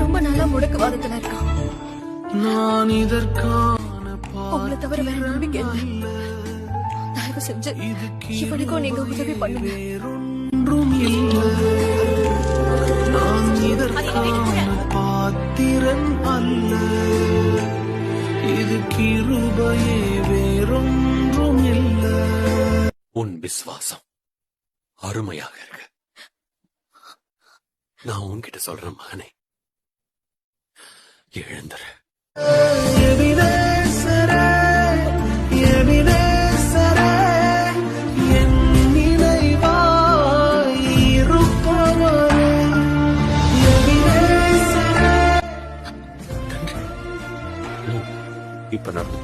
ரொம்ப நாளா முடக்குவாதத்துல இருக்கான். நான் இதற்கான உங்களை தவிர வேற நம்பிக்கை இல்ல. தயவு செஞ்சு இவனுக்கும் நீங்க உதவி பண்ணுங்க. வேறொன்றும் இல்லை. நான் இதற்கான பாத்திரன் அல்ல. இது கிருபையே, வேறொன்றும் இல்லை. உன் விசுவாசம் அருமையாக இருக்கு. நான் உன்கிட்ட சொல்றேன் மகனே, எழுந்துரு. எபினேசரே, எபினேசரே, என் நினைவாய் இருப்பவரே. எபினேசரே. இப்ப நடந்து